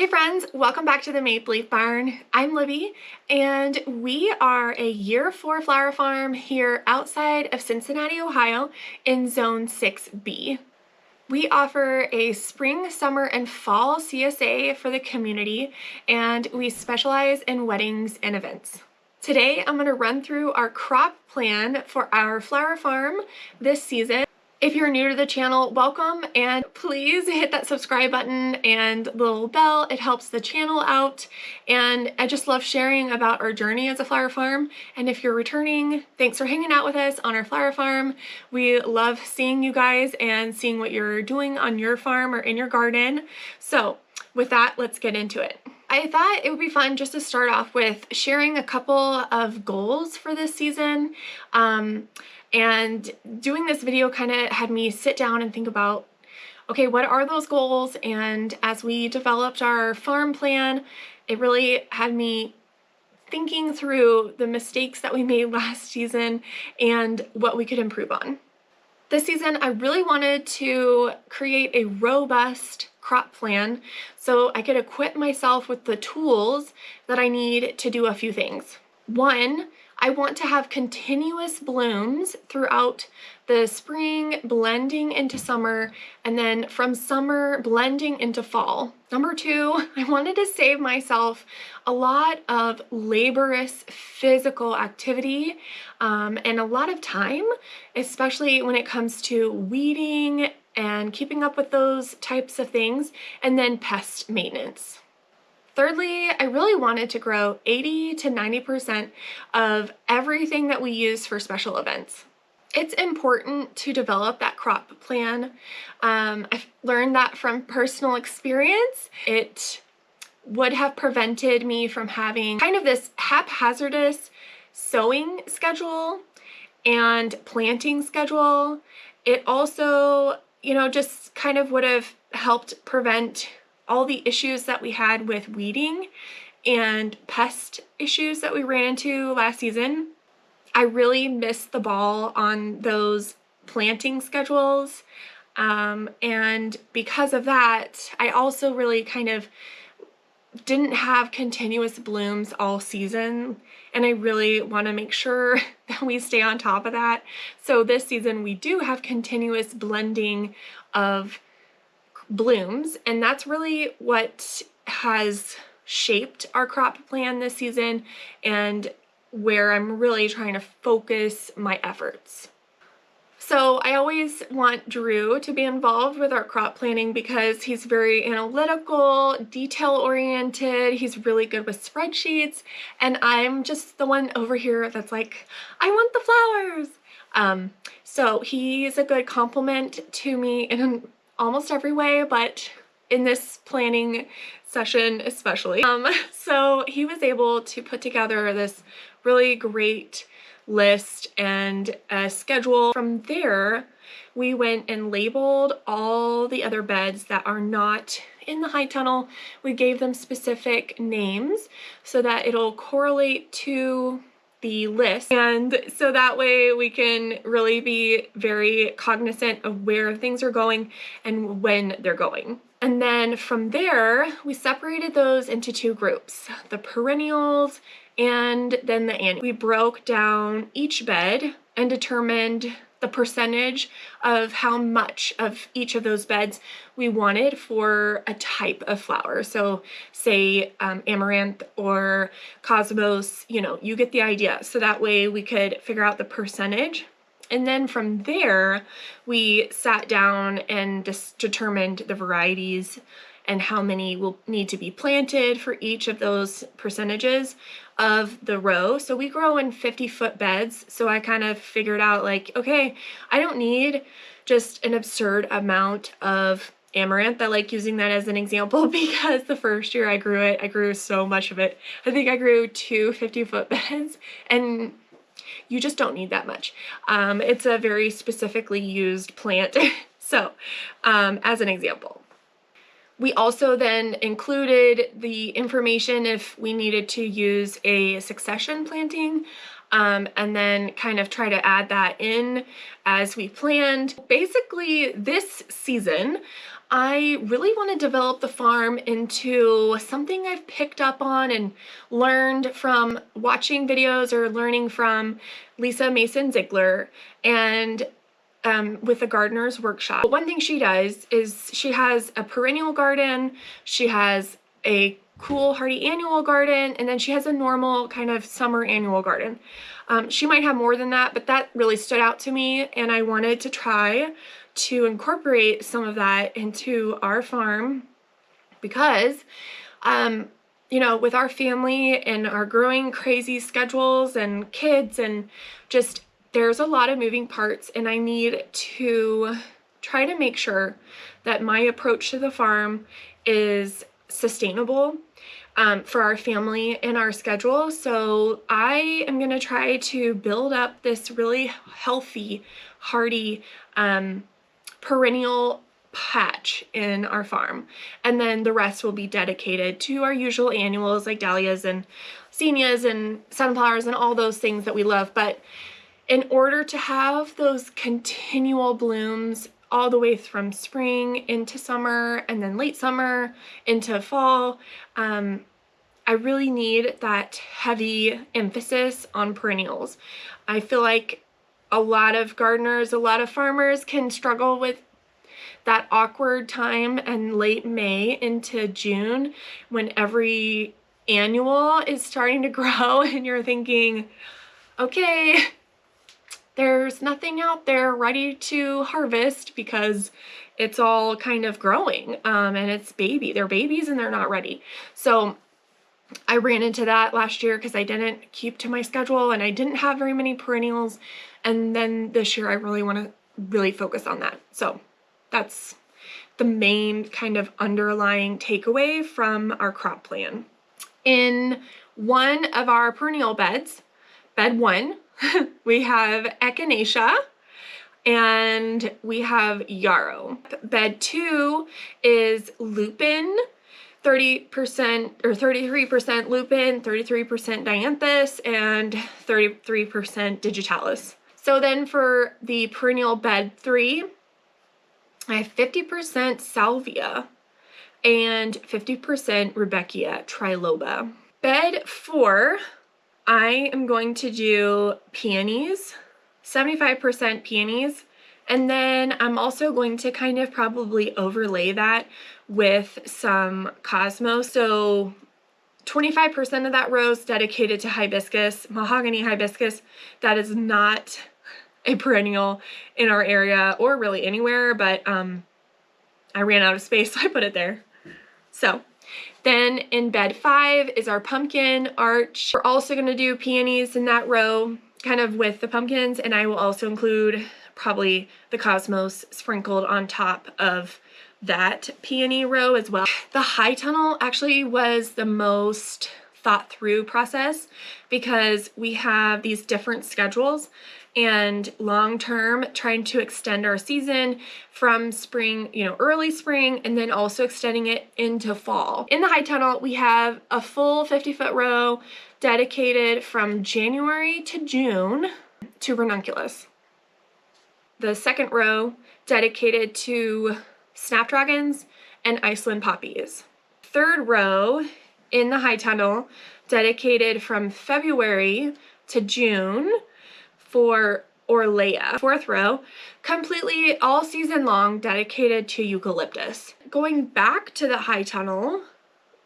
Hey friends, welcome back to the Maple Leaf Barn. I'm Libby, and we are a year 4 flower farm here outside of Cincinnati, Ohio in Zone 6B. We offer a spring, summer, and fall CSA for the community, and we specialize in weddings and events. Today, I'm going to run through our crop plan for our flower farm this season. If you're new to the channel, welcome, and please hit that subscribe button and the little bell. It helps the channel out, and I just love sharing about our journey as a flower farm. And if you're returning, thanks for hanging out with us on our flower farm. We love seeing you guys and seeing what you're doing on your farm or in your garden. So with that, let's get into it. I thought it would be fun just to start off with sharing a couple of goals for this season. And doing this video kind of had me sit down and think about, okay, what are those goals? And as we developed our farm plan, it really had me thinking through the mistakes that we made last season and what we could improve on. This season, I really wanted to create a robust crop plan so I could equip myself with the tools that I need to do a few things. One, I want to have continuous blooms throughout the spring, blending into summer, and then from summer blending into fall. Number two, I wanted to save myself a lot of laborious physical activity and a lot of time, especially when it comes to weeding and keeping up with those types of things, and then pest maintenance. Thirdly, I really wanted to grow 80 to 90% of everything that we use for special events. It's important to develop that crop plan. I've learned that from personal experience. It would have prevented me from having kind of this haphazardous sowing schedule and planting schedule. It also, just kind of would have helped prevent all the issues that we had with weeding and pest issues that we ran into last season. I really missed the ball on those planting schedules. And because of that, I also really kind of didn't have continuous blooms all season. And I really want to make sure that we stay on top of that. So this season we do have continuous blending of blooms, and that's really what has shaped our crop plan this season and where I'm really trying to focus my efforts. So I always want Drew to be involved with our crop planning because he's very analytical, detail-oriented, he's really good with spreadsheets, and I'm just the one over here that's like, I want the flowers! So he's a good complement to me in almost every way, but in this planning session especially. So he was able to put together this really great list and a schedule. From there, we went and labeled all the other beds that are not in the high tunnel. We gave them specific names so that it'll correlate to the list, and so that way we can really be very cognizant of where things are going and when they're going. And then from there, we separated those into two groups, the perennials and then the annuals. We broke down each bed and determined the percentage of how much of each of those beds we wanted for a type of flower. So say amaranth or cosmos, you get the idea. So that way we could figure out the percentage. And then from there, we sat down and just determined the varieties and how many will need to be planted for each of those percentages of the row. So we grow in 50-foot beds. So I kind of figured out like, okay, I don't need just an absurd amount of amaranth. I like using that as an example because the first year I grew it, I grew so much of it. I think I grew 2 50-foot beds, and you just don't need that much. It's a very specifically used plant. So as an example. We also then included the information if we needed to use a succession planting, and then kind of try to add that in as we planned. Basically, this season, I really want to develop the farm into something I've picked up on and learned from watching videos or learning from Lisa Mason Ziegler and with the gardener's workshop. One thing she does is she has a perennial garden, she has a cool hardy annual garden, and then she has a normal kind of summer annual garden. She might have more than that, but that really stood out to me, and I wanted to try to incorporate some of that into our farm because, you know, with our family and our growing crazy schedules and kids and just there's a lot of moving parts, and I need to try to make sure that my approach to the farm is sustainable for our family and our schedule. So I am going to try to build up this really healthy, hardy, perennial patch in our farm, and then the rest will be dedicated to our usual annuals like dahlias and zinnias and sunflowers and all those things that we love. But in order to have those continual blooms all the way from spring into summer and then late summer into fall, I really need that heavy emphasis on perennials. I feel like a lot of gardeners, a lot of farmers can struggle with that awkward time and late May into June when every annual is starting to grow and you're thinking, okay, there's nothing out there ready to harvest because it's all kind of growing and they're babies and they're not ready. So I ran into that last year because I didn't keep to my schedule and I didn't have very many perennials. And then this year I really want to really focus on that. So that's the main kind of underlying takeaway from our crop plan. In one of our perennial beds, bed 1, we have echinacea and we have yarrow. Bed 2 is lupin, 30% or 33% lupin, 33% dianthus, and 33% digitalis. So then for the perennial bed 3, I have 50% salvia and 50% rudbeckia triloba. Bed 4, I am going to do peonies, 75% peonies, and then I'm also going to kind of probably overlay that with some cosmos. So 25% of that row is dedicated to hibiscus, mahogany hibiscus. That is not a perennial in our area or really anywhere, but I ran out of space, so I put it there. So then in bed 5 is our pumpkin arch. We're also going to do peonies in that row, kind of with the pumpkins, and I will also include probably the cosmos sprinkled on top of that peony row as well. The high tunnel actually was the most thought through process because we have these different schedules, and long term trying to extend our season from spring, early spring, and then also extending it into fall. In the high tunnel, we have a full 50-foot row dedicated from January to June to ranunculus. The second row dedicated to snapdragons and Iceland poppies. Third row in the high tunnel dedicated from February to June for Orlea. Fourth row, completely all season long dedicated to eucalyptus. Going back to the high tunnel,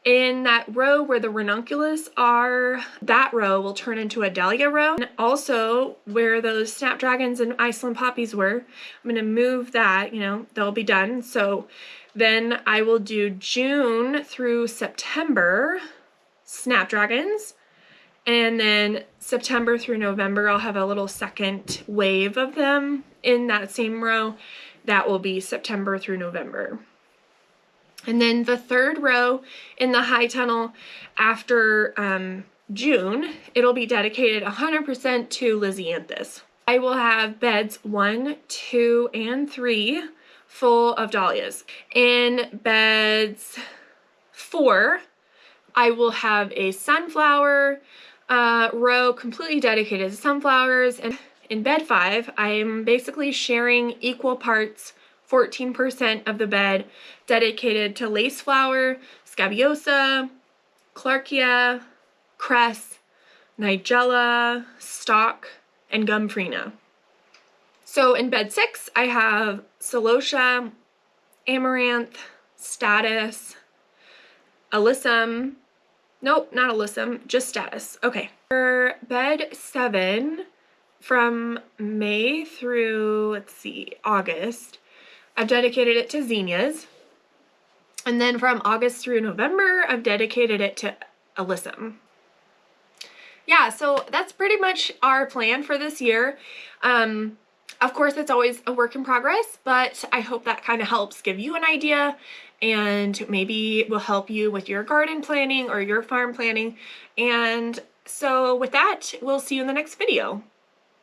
in that row where the ranunculus are, that row will turn into a dahlia row. And also where those snapdragons and Iceland poppies were, I'm gonna move that, they'll be done. So then I will do June through September snapdragons, and then September through November, I'll have a little second wave of them in that same row. That will be September through November. And then the third row in the high tunnel after June, it'll be dedicated 100% to Lisianthus. I will have beds 1, 2, and 3 full of dahlias. In beds 4, I will have a sunflower row completely dedicated to sunflowers, and in bed 5 I'm basically sharing equal parts 14% of the bed dedicated to lace flower, scabiosa, clarkia, cress, nigella, stock, and gumfrena. So in bed 6, I have celosia, amaranth, statice, alyssum. Nope, not alyssum, just statice. Okay. For bed 7, from May through, let's see, August, I've dedicated it to zinnias. And then from August through November, I've dedicated it to alyssum. Yeah, so that's pretty much our plan for this year. Of course, it's always a work in progress, but I hope that kind of helps give you an idea and maybe will help you with your garden planning or your farm planning. And so with that, we'll see you in the next video.